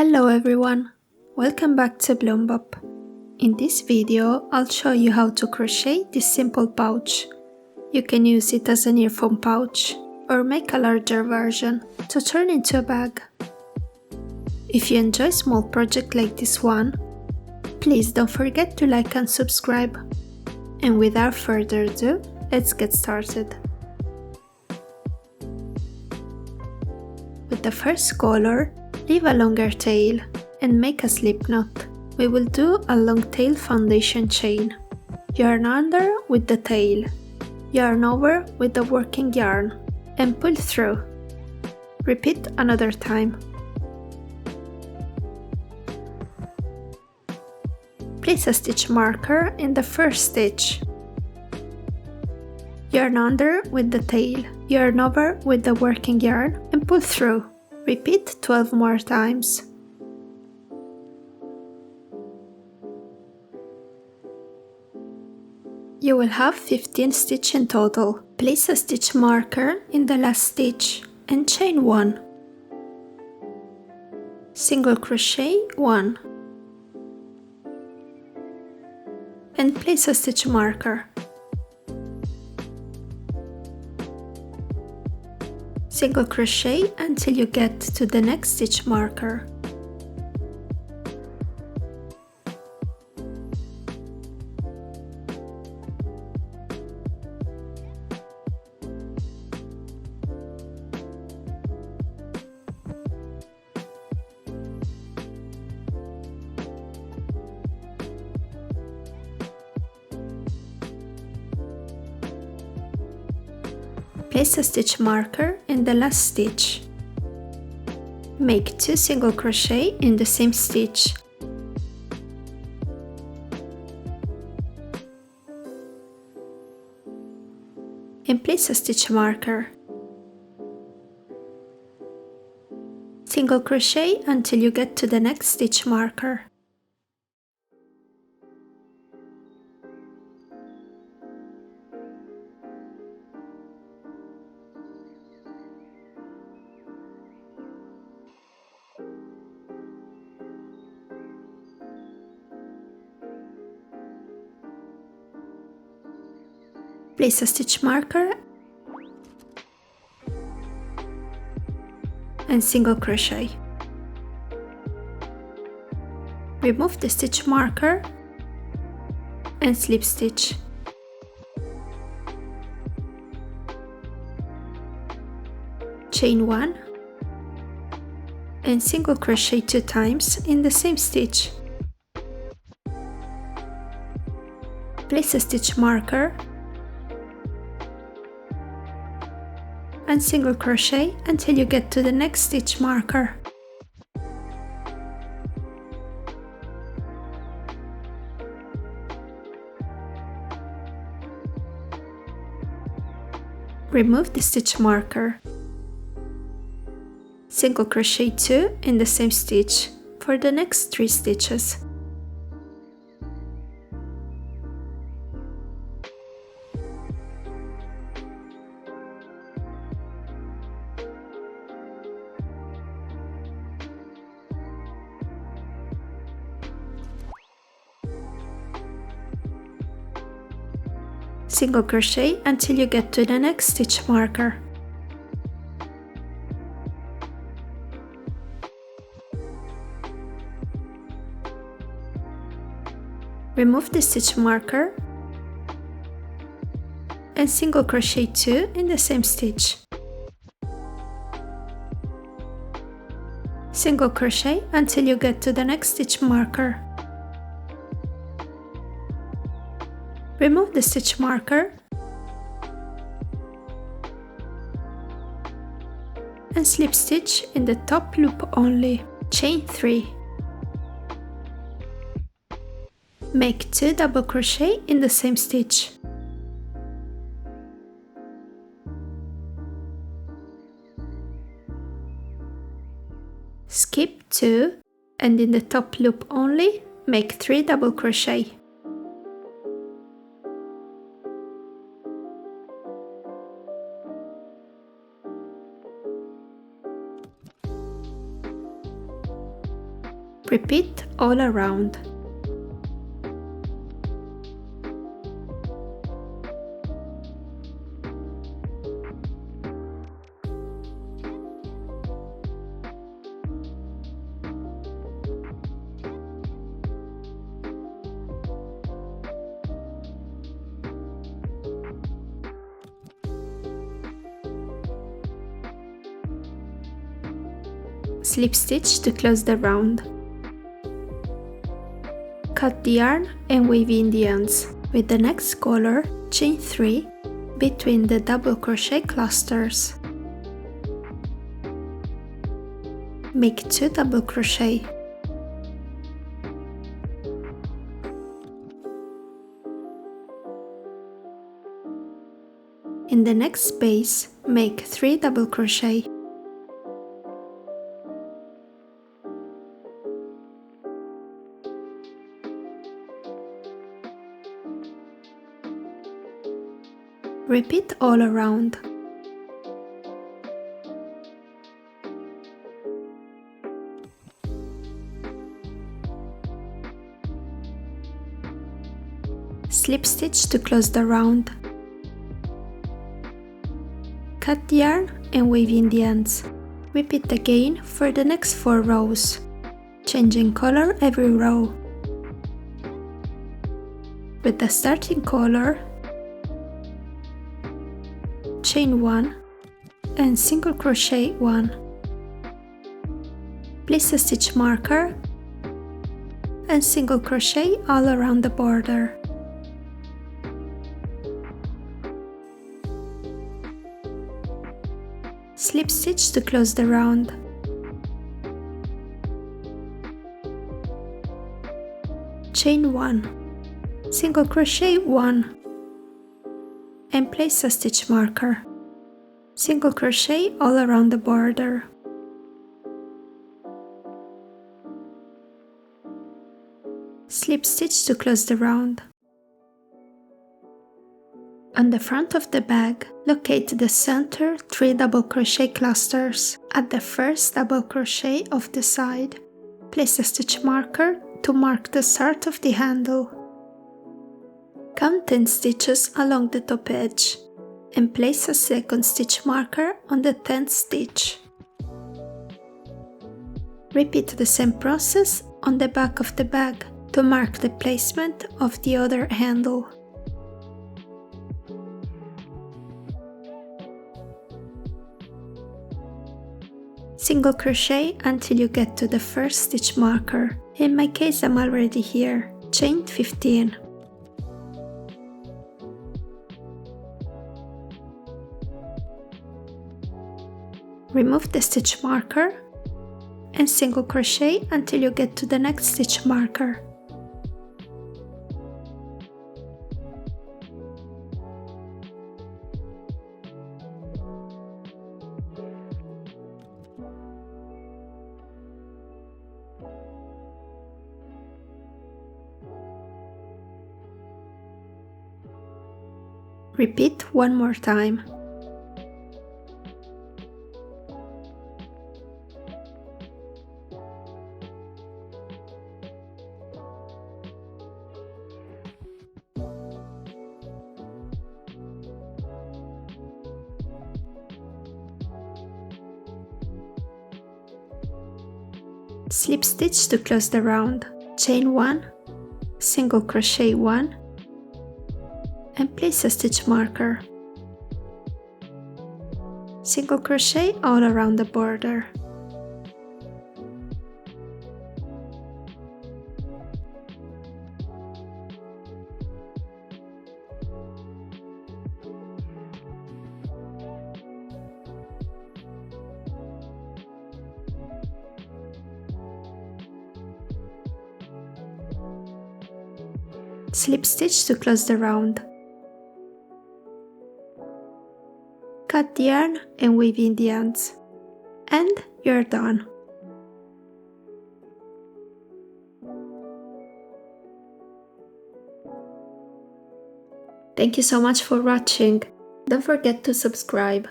Hello everyone, welcome back to Bloombop. In this video, I'll show you how to crochet this simple pouch. You can use it as an earphone pouch or make a larger version to turn into a bag. If you enjoy small projects like this one, please don't forget to like and subscribe. And without further ado, let's get started. With the first color, leave a longer tail and make a slip knot. We will do a long tail foundation chain. Yarn under with the tail, yarn over with the working yarn and pull through. Repeat another time. Place a stitch marker in the first stitch. Yarn under with the tail, yarn over with the working yarn and pull through. Repeat 12 more times. You will have 15 stitches in total. Place a stitch marker in the last stitch and chain 1. Single crochet 1 and place a stitch marker. Single crochet until you get to the next stitch marker. Place a stitch marker in the last stitch. Make 2 single crochet in the same stitch. And place a stitch marker. Single crochet until you get to the next stitch marker. Place a stitch marker and single crochet. Remove the stitch marker and slip stitch. Chain 1 and single crochet 2 times in the same stitch. Place a stitch marker and single crochet until you get to the next stitch marker. Remove the stitch marker. Single crochet 2 in the same stitch for the next 3 stitches. Single crochet until you get to the next stitch marker. Remove the stitch marker and single crochet 2 in the same stitch. Single crochet until you get to the next stitch marker. Remove the stitch marker and slip stitch in the top loop only. Chain 3. Make 2 double crochet in the same stitch. Skip 2 and in the top loop only make 3 double crochet. Repeat all around. Slip stitch to close the round. Cut the yarn and weave in the ends. With the next color, chain 3 between the double crochet clusters. Make 2 double crochet. In the next space, make 3 double crochet. Repeat all around. Slip stitch to close the round. Cut the yarn and weave in the ends. Repeat again for the next 4 rows, changing color every row. With the starting color, chain 1 and single crochet 1. Place a stitch marker and single crochet all around the border. Slip stitch to close the round. Chain 1, single crochet 1 and place a stitch marker. Single crochet all around the border. Slip stitch to close the round. On the front of the bag, locate the center 3 double crochet clusters. At the first double crochet of the side, place a stitch marker to mark the start of the handle. Count 10 stitches along the top edge and place a second stitch marker on the 10th stitch. Repeat the same process on the back of the bag to mark the placement of the other handle. Single crochet until you get to the first stitch marker. In my case, I'm already here. Chain 15. Remove the stitch marker and single crochet until you get to the next stitch marker. Repeat one more time. Slip stitch to close the round. Chain 1, single crochet 1 and place a stitch marker. Single crochet all around the border. Slip stitch to close the round. Cut the yarn and weave in the ends. And you're done. Thank you so much for watching. Don't forget to subscribe.